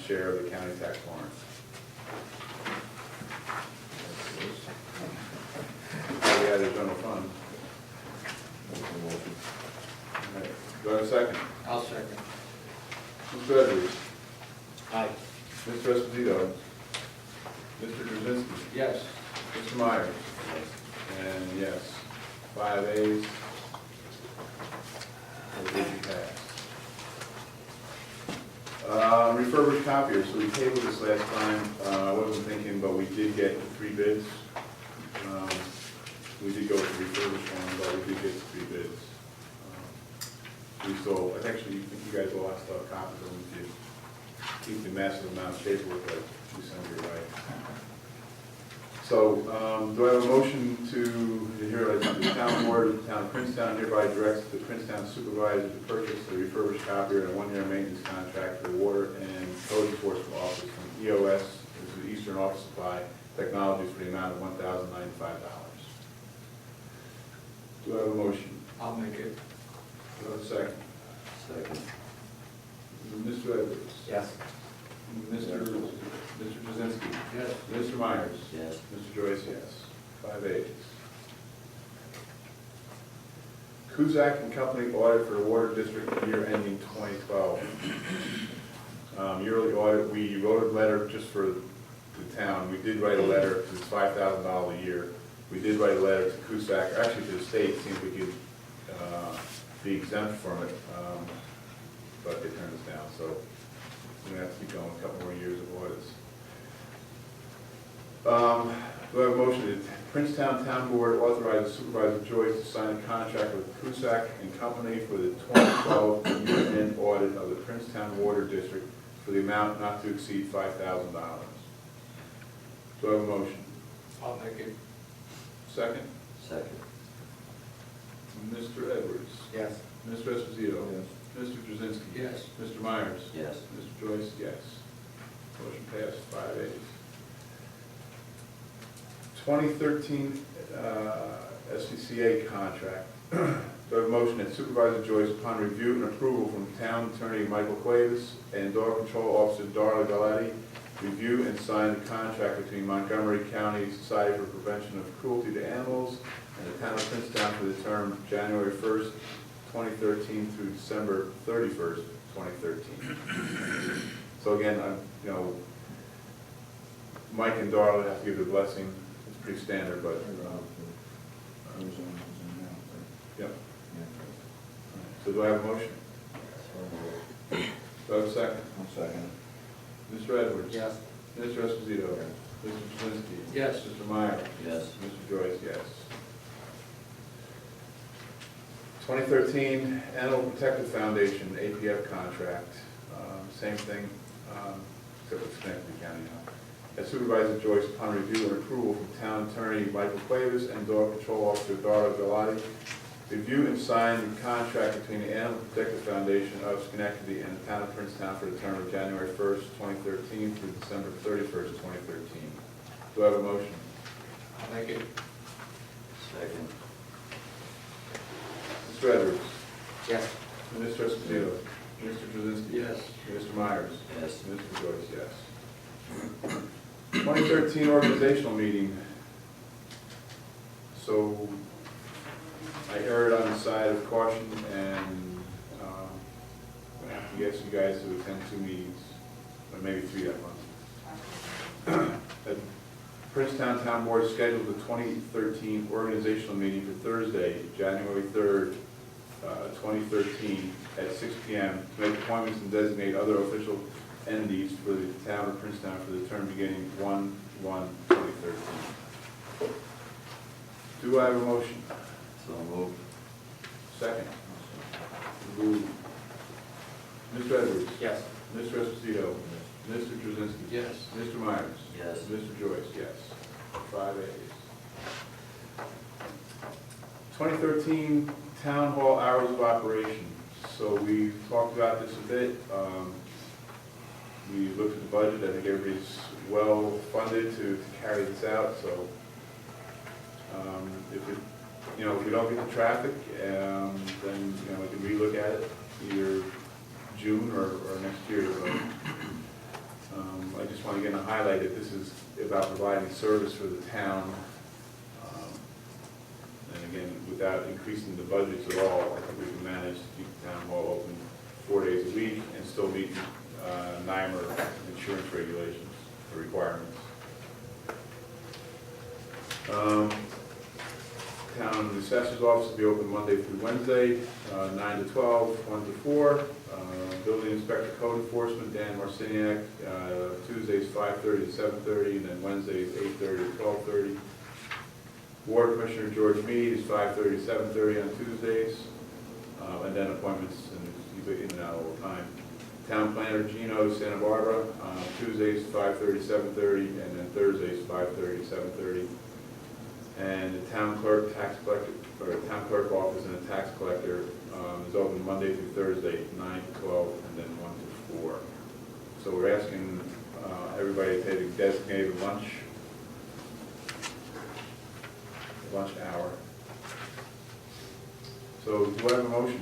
share of the county tax warrant. We had a general fund. All right. Do I have a second? I'll second. Mr. Edwards? Aye. Mr. Esposito? Mr. Drzezinski? Yes. Mr. Myers? And yes, 5 ayes. Resolution passed. Refurbished copiers, so we tabled this last time. I wasn't thinking, but we did get 3 bids. We did go with the refurbished one, but we did get 3 bids. We still, I think you guys will have to have copies of them if you keep the massive amount of paperwork that we send your way. So, do I have a motion to hear the town board of the town of Princetown hereby directs the Princetown supervisor to purchase a refurbished copier and a 1-year maintenance contract for the water and code enforcement office from EOS, which is Eastern Office Supply Technologies, for the amount of $1,095. Do I have a motion? I'll make it. Do I have a second? Second. Mr. Edwards? Yes. Mr. Drzezinski? Yes. Mr. Myers? Yes. Mr. Joyce, yes. 5 ayes. Kuzak and Company audit for the Water District year ending 2012. Yearly audit, we wrote a letter just for the town. We did write a letter, because it's $5,000 a year. We did write a letter to Kuzak, actually to the state, see if we could be exempt from it, but they turned us down, so we're going to have to keep going a couple more years of audits. Do I have a motion that Princetown Town Board authorizes Supervisor Joyce to sign a contract with Cusack and Company for the 2012 year-end audit of the Princetown Water District for the amount not to exceed $5,000? Do I have a motion? I'll make it. Second? Second. Mr. Edwards? Yes. Mr. Esposito? Yes. Mr. Drzezinski? Yes. Mr. Myers? Yes. Mr. Joyce, yes. Motion passed, 5 ayes. 2013 SCCA contract. Do I have a motion that Supervisor Joyce, upon review and approval from Town Attorney Michael Cuevas and Dog Control Officer Darla Galati, review and sign the contract between Montgomery County Society for Prevention of Cruelty to Animals and the Town of Princetown for the term January 1st, 2013 through December 31st, 2013. So again, Mike and Darla have to give the blessing. It's pretty standard, but yep. So do I have a motion? Do I have a second? Second. Mr. Edwards? Yes. Mr. Esposito? Mr. Drzezinski? Yes. Mr. Meyer? Yes. Mr. Joyce, yes. 2013 Animal Protective Foundation, APF contract. Same thing, except it's Schenectady County now. As Supervisor Joyce, upon review and approval from Town Attorney Michael Cuevas and Dog Control Officer Darla Galati, review and sign the contract between the Animal Protective Foundation of Schenectady and the Town of Princetown for the term of January 1st, 2013 through December 31st, 2013. Do I have a motion? I'll make it. Second. Mr. Edwards? Yes. Mr. Esposito? Mr. Drzezinski? Yes. Mr. Myers? Yes. Mr. Joyce, yes. 2013 organizational meeting. So I erred on the side of caution, and I'm going to have to get you guys to attend 2 meetings, or maybe 3 that month. The Princetown Town Board scheduled the 2013 organizational meeting for Thursday, January 3rd, 2013 at 6 p.m. to make appointments and designate other official entities for the town of Princetown for the term beginning 1/1/2013. Do I have a motion? So moved. Second. Moved. Mr. Edwards? Yes. Mr. Esposito? Mr. Drzezinski? Yes. Mr. Myers? Yes. Mr. Joyce, yes. 5 ayes. 2013 Town Hall hours of operation. So we talked about this a bit. We looked at the budget. I think everybody's well funded to carry this out. So if we don't get the traffic, then we can relook at it either June or next year. But want again to highlight that this is about providing service for the town. And again, without increasing the budgets at all, I think we can manage to keep the town hall open 4 days a week and still meet NYMER insurance regulations or requirements. Town assessor's office will be open Monday through Wednesday, 9 to 12, 1 to 4. Building inspector code enforcement, Dan Marciniak, Tuesdays 5:30 to 7:30, and then Wednesdays 8:30 to 12:30. Ward Commissioner George Mead is 5:30 to 7:30 on Tuesdays, and then appointments, and he's in and out all the time. Town planner Gino Santa Barbara, Tuesdays 5:30 to 7:30, and then Thursdays 5:30 to 7:30. And the town clerk, tax collector, or town clerk office and the tax collector is open Monday through Thursday, 9 to 12, and then 1 to 4. So we're asking everybody to take a designated lunch hour. So do I have a motion?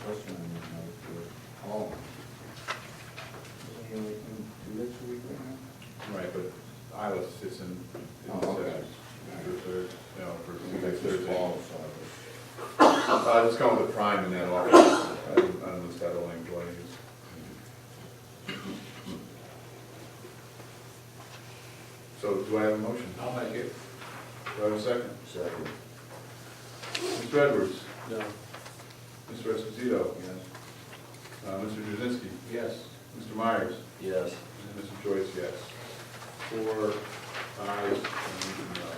Question on this, Mike, oh. Isn't he only 2 days a week right now? Right, but Isla sits in Oh, okay. for third, you know, for That's next his Thursday. fault, so Just going with Prime in that office. I don't list out all the employees. So do I have a motion? I'll make it. Do I have a second? Second. Mr. Edwards? No. Mr. Esposito? yes. Mr. Jazinski? Yes. Mr. Myers? Yes. And Mr. Joyce, yes. 4 ayes and no.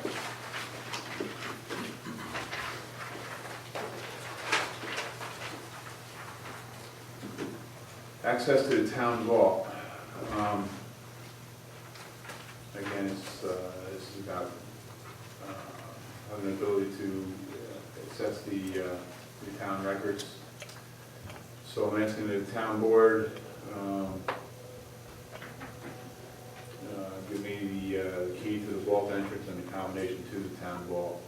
Access to the town vault. Again, this is about having the ability to access the town records. So I'm asking the town board, give me the key to the vault entrance and the combination to the town vault.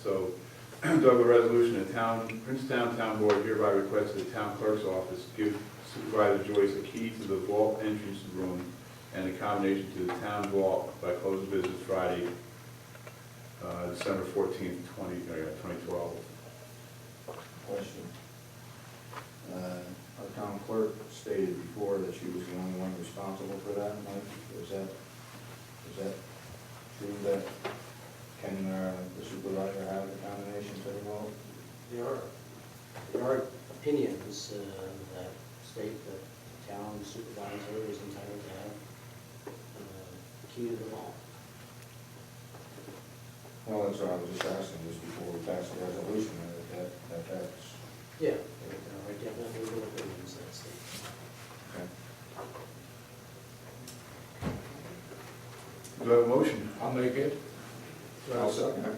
So, do I have a resolution, the Princetown Town Board hereby requests the town clerk's office give Supervisor Joyce a key to the vault entrance room and the combination to the town vault by close of business Friday, December 14th, 2012. Question. Our town clerk stated before that she was the only one responsible for that, Mike. Is that true, that can the supervisor have the combination to the vault? There are opinions that state that the town supervisor is entitled to have the key to the vault. Well, that's what I was just asking, just before we pass the resolution, that's, Yeah, there are definitely legal opinions that state. okay. Do I have a motion? I'll make it. I'll second it.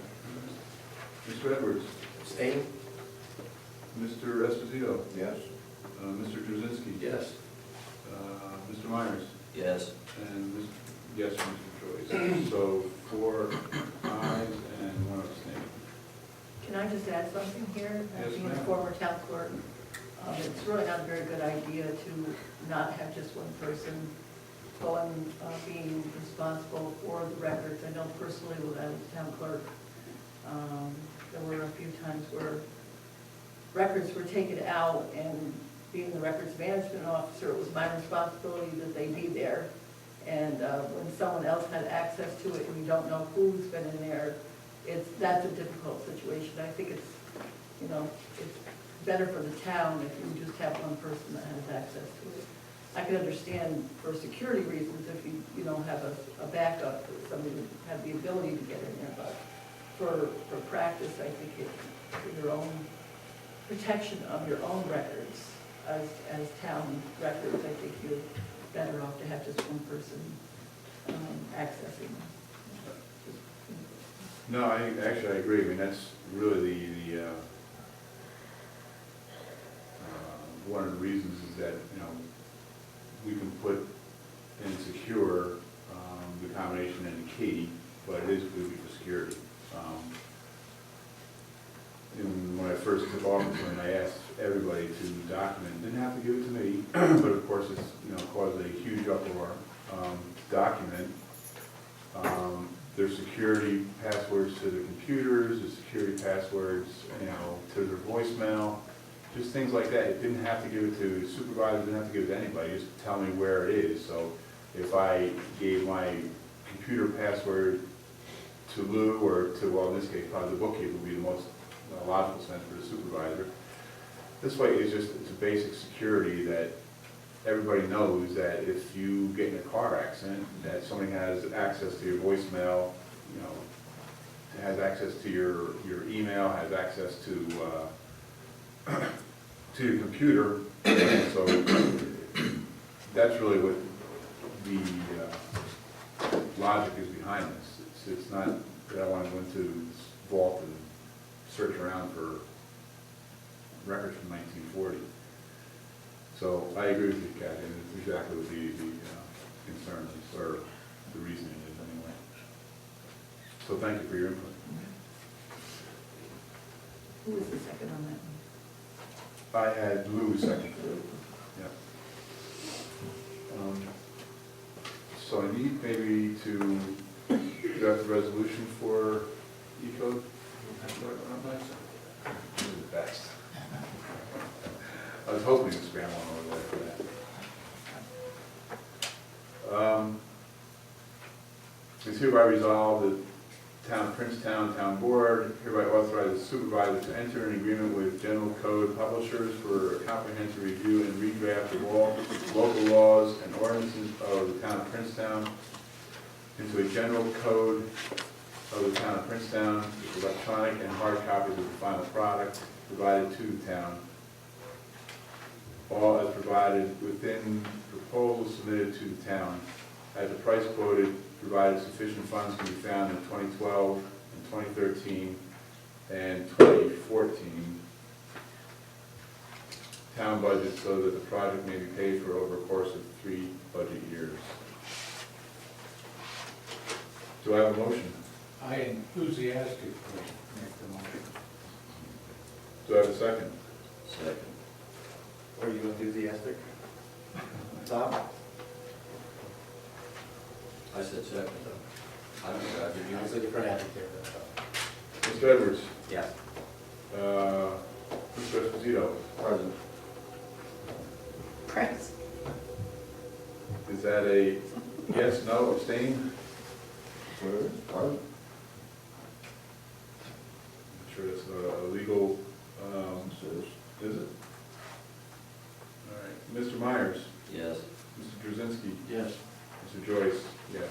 Mr. Edwards? Abstain? Mr. Esposito? Yes. Mr. Jazinski? Yes. Mr. Myers? Yes. And yes, Mr. Joyce. So 4 ayes and 1 abstain. Can I just add something here? Yes, Being a ma'am. former town clerk, it's really not a very good idea to not have just one person going, being responsible for the records. I know personally when I was town clerk, there were a few times where records were taken out, and being the records management officer, it was my responsibility that they be there. And when someone else had access to it and you don't know who's been in there, that's a difficult situation. I think it's better for the town if you just have one person that has access to it. I can understand for security reasons if you don't have a backup, somebody would have the ability to get in there, but for practice, I think for your own protection of your own records as town records, I think you're better off to have just one person accessing them. No, I agree. I mean, that's really the one of the reasons is that, we can put in secure the combination and the key, but it is going to be for security. And when I first took office, and I asked everybody to document, didn't have to give it to me, but of course it's caused a huge uproar. just things like that. It didn't have to give it to supervisor, didn't have to give it to anybody, just tell me where it is. So if I gave my computer password to Lou, or to, well, in this case, probably the bookkeeper would be the most logical sense for the supervisor. This way, it's a basic security that everybody knows that if you get in a car accident, that somebody has access to your voicemail, you know, has access to your email, has access to your computer. So that's really what the logic is behind this. It's not that I want to go into this vault and search around for records from 1940. So I agree with you, Kathy, and it's exactly what the concern is, or the reasoning is anyway. So thank you for your input. Who was the second on that one? I had Lou second. Yeah. So I need maybe to draft a resolution for E-code. You're the best. I was hoping to spam one over there for that. It's hereby resolved that Town of Princetown Town Board hereby authorizes the supervisor to enter an agreement with General Code Publishers for a comprehensive review and redraft of all local laws and ordinances of the Town of Princetown into a general code of the Town of Princetown with electronic and hard copies of the final product provided to the town. All as provided within proposals submitted to the town. At the price quoted, provided sufficient funds can be found in 2012 and 2013 and 2014 town budget so that the project may be paid for over a course of 3 budget years. Do I have a motion? I enthusiastically make the motion. Do I have a second? Second. Are you enthusiastic? Tom? I said second, though. I don't know, did you? I was looking for an adjective. Mr. Edwards? Yes. Mr. Esposito? Present. Prince. Is that a yes, no, abstain? Present. I'm sure that's a legal, is it? All right, Mr. Myers? Yes. Mr. Drzezinski? Yes. Mr. Joyce? Yes.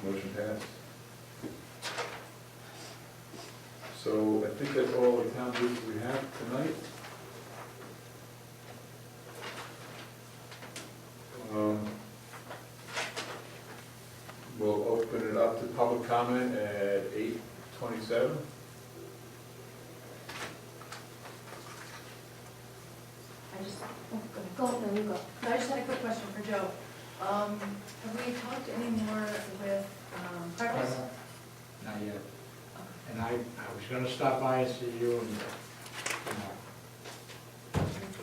Motion passed. So I think that's all the town business we have tonight. We'll open it up to public comment at 8:27. I just, go, no, you go. No, I just had a quick question for Joe. Have we talked any more with Progress? Not yet. And I was gonna stop by and see you and,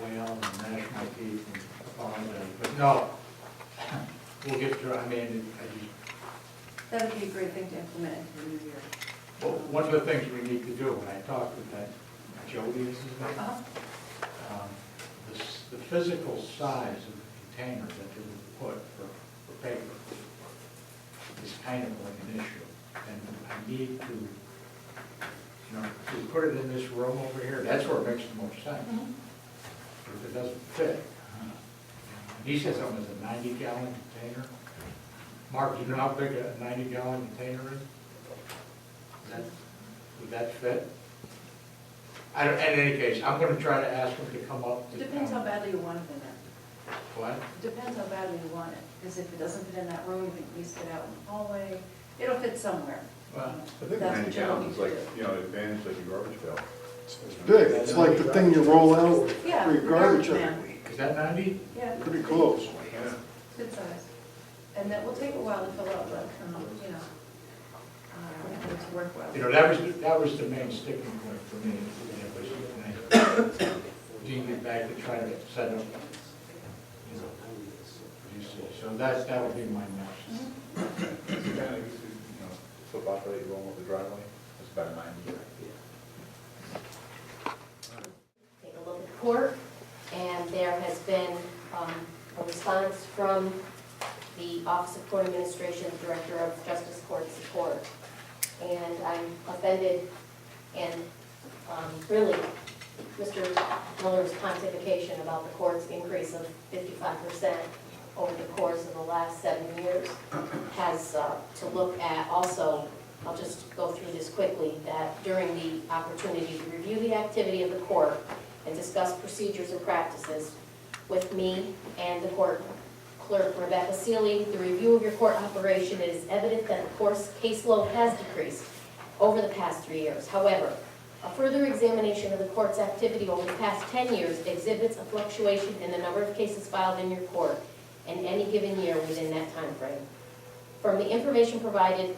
wail and gnash my teeth and apologize, but no. We'll get through, I mean, That would be a great thing to implement into the new year. well, one of the things we need to do, when I talked with that Jody, is his name, the physical size of the container that you would put for paper is kind of like an issue. And I need to, to put it in this room over here, that's where it makes the most sense. But if it doesn't fit, he said something is a 90-gallon container. Mark, do you know how big a 90-gallon container is? Would that fit? In any case, I'm gonna try to ask him to come up. It depends how badly you want it in there. What? It depends how badly you want it, because if it doesn't fit in that room, you can at least get out in the hallway. It'll fit somewhere. Well, I think That's 90 what you're gallons is looking like, to do. advantage like a garbage pail. It's big, it's like the thing you roll out Yeah, for your the garbage. man. is that 90? Yeah. Pretty close. Yeah. Good size. And that will take a while to fill up, but, it's worthwhile. That was the main sticking point for me. Dean get back to try to set up, you see. So that would be my next. Kind of, buffer that you're going with the driveway? It's about 90. Take a look at the court, and there has been a response from the Office of Court Administration, Director of Justice Court Support. And I'm offended and really Mr. Miller's pontification about the court's increase of 55% over the course of the last 7 years has to look at also, I'll just go through this quickly, that during the opportunity to review the activity of the court and discuss procedures and practices with me and the court clerk, Rebecca Seeley, the review of your court operation, it is evident that the court's caseload has decreased over the past 3 years. However, a further examination of the court's activity over the past 10 years exhibits a fluctuation in the number of cases filed in your court in any given year within that time frame. From the information provided,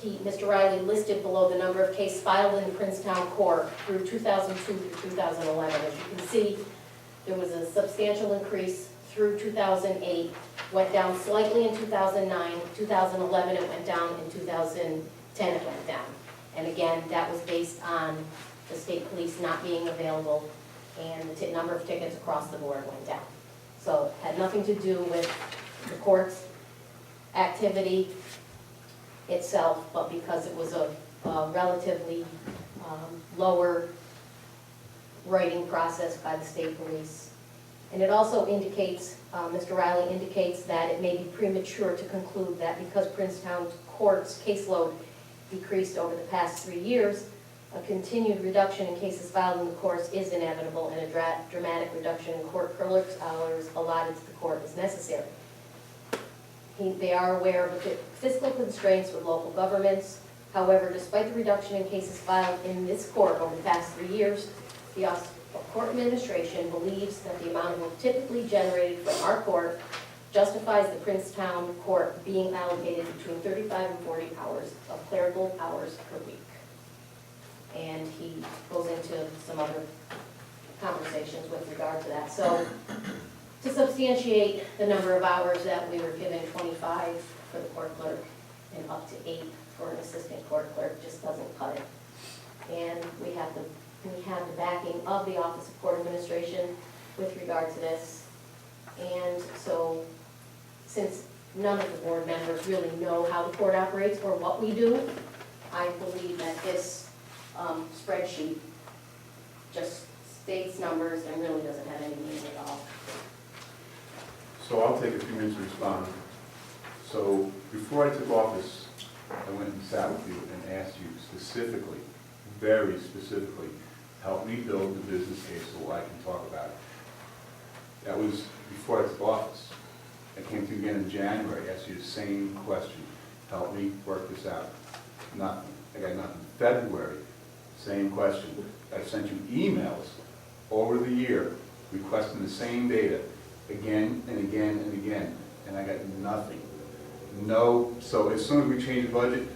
Mr. Riley listed below the number of cases filed in the Princetown court through 2002 through 2011. As you can see, there was a substantial increase through 2008, went down slightly in 2009, 2011 it went down, in 2010 it went down. And again, that was based on the state police not being available, and the number of tickets across the board went down. So it had nothing to do with the court's activity itself, but because it was a relatively lower writing process by the state police. And it also indicates, Mr. Riley indicates that it may be premature to conclude that because Princetown court's caseload decreased over the past 3 years, a continued reduction in cases filed in the courts is inevitable, and a dramatic reduction in court clerk's hours allotted to the court is necessary. They are aware of the fiscal constraints with local governments. However, despite the reduction in cases filed in this court over the past 3 years, the Office of Court Administration believes that the amount of work typically generated from our court justifies the Princetown court being allocated between 35 and 40 hours of clerical hours per week. And he goes into some other conversations with regard to that. So to substantiate the number of hours that we were given, 25 for the court clerk and up to 8 for an assistant court clerk, just doesn't cut it. And we have the backing of the Office of Court Administration with regard to this. And so since none of the board members really know how the court operates or what we do, I believe that this spreadsheet just states numbers and really doesn't have any meaning at all. So I'll take a few minutes to respond. So before I took office, I went and sat with you and asked you specifically, very specifically, help me build the business case so I can talk about it. That was before I took office. I came to you again in January, asked you the same question, help me work this out. Nothing. I got nothing. February, same question. I sent you emails over the year requesting the same data again and again and again, and I got nothing. No, so as soon as we change the budget,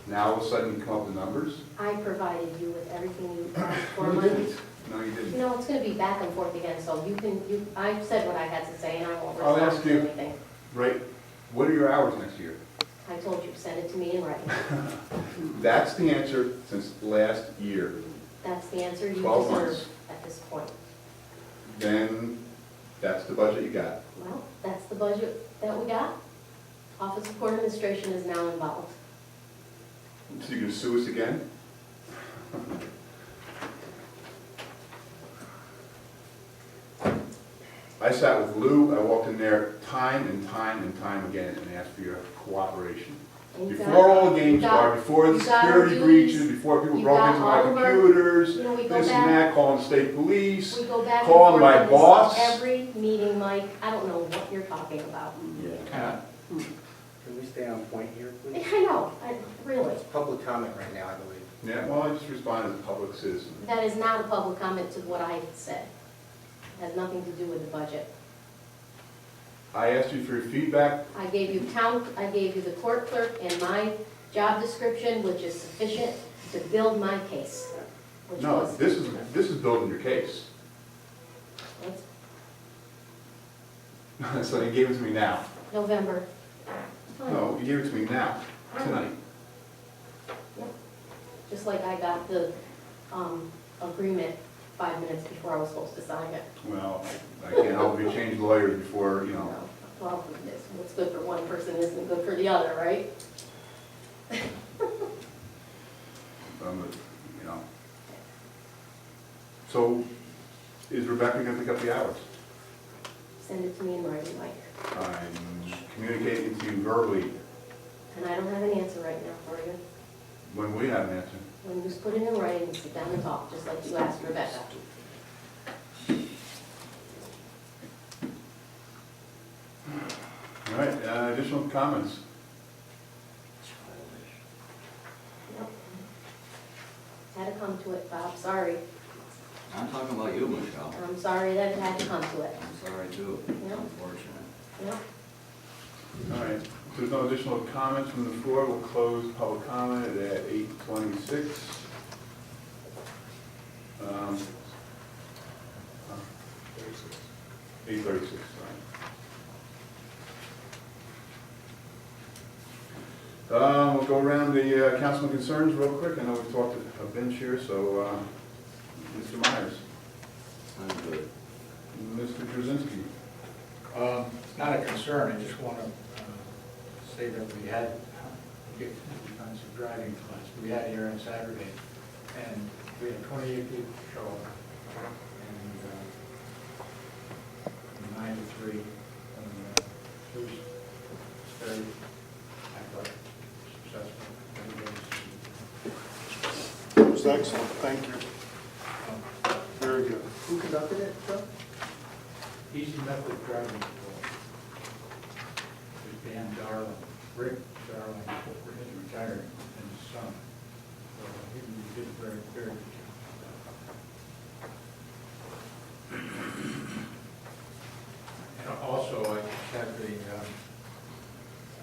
now all of a sudden you come up with numbers? I provided you with everything you asked for. No, you Monday. didn't. No, you didn't. No, it's gonna be back and forth again, so I said what I had to say, and I won't I'll respond ask to you. anything. Right, what are your hours next year? I told you, send it to me in writing. That's the answer since last year. That's the answer you 12 deserve months. at this point. Then that's the budget you got. Well, that's the budget that we got. Office of Court Administration is now involved. So you're gonna sue us again? I sat with Lou, I walked in there time and time and time again and asked for your cooperation. And you Before got- all the games you got- started, before the you got our security dues, breaches, before people you broke got into my all of our- computers, You know, we go this and back, that, calling the state police. we go back and calling forth my on this boss. every meeting, Mike. I don't know what you're talking about. Yeah. Can we stay on point here, please? I know, really. It's public comment right now, I believe. Yeah, well, I just responded as a public citizen. That is not a public comment to what I said. It has nothing to do with the budget. I asked you for your feedback. I gave you the court clerk and my job description, which is sufficient to build my case. Which No, was, this is building your case. it's So you gave it to me now. November. Fine. No, you gave it to me now, tonight. just like I got the agreement 5 minutes before I was supposed to sign it. Well, I can't help you change lawyers before, you know. Well, what's good for one person isn't good for the other, right? You know. So, is Rebecca gonna pick up the hours? Send it to me in writing, Mike. I'm communicating to you verbally. And I don't have an answer right now for you. When we have an answer. When you just put it in writing and sit down and talk, just like you asked Rebecca. All right, additional comments? Yep. Had to come to it, Bob, sorry. I'm talking about you, Michelle. I'm sorry that it had to come to it. I'm sorry too. Yep. Unfortunate. Yep. All right, if there's no additional comments from the floor, we'll close public comment at 8:26. 8:36, sorry. We'll go around the councilman concerns real quick. I know we've talked a bench here, so Mr. Myers, I'm good. Mr. Krasinski. It's not a concern, I just want to say that we had, we've done some driving class, we had here on Saturday, and we had 28 people show up, and 9 to 3, and it was very, I thought, successful. It was excellent, thank you. Very good. Who conducted it, Joe? Easy method driving school. There's Dan Darling, Rick Darling, he's retired, and his son. So he did a very, very good job. And also, I had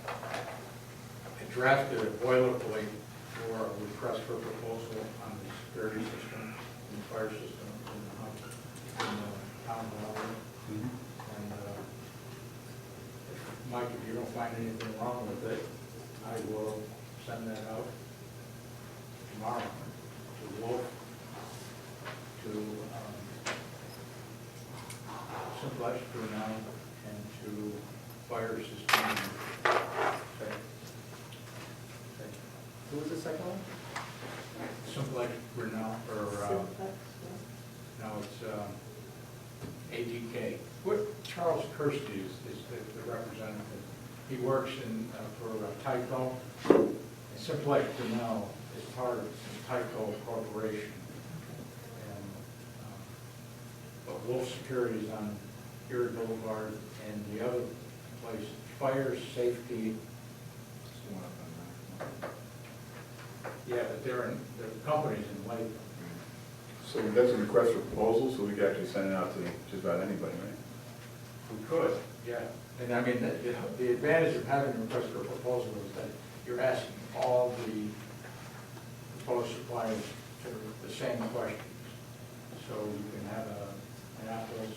I drafted a boilerplate for a request for proposal on the security system, and the fire system in the town hall. And Mike, if you don't find anything wrong with it, I will send that out tomorrow to Wolf, to Simplex Brunel, and to fire system. Who was the second one? Simplex Brunel, or, Simplex, no, it's ADK. What Charles Kirsty is the representative. He works for Tyco. Simplex Brunel is part of Tyco Corporation. And, but Wolf Security is on Erie Boulevard, and the other place, Fire Safety. Yeah, but they're companies in Lakeland. So that's a request for proposal, so we can actually send it out to just about anybody, right? We could, yeah. And I mean, the advantage of having a request for a proposal is that you're asking all the proposed suppliers to the same questions. So you can have an apples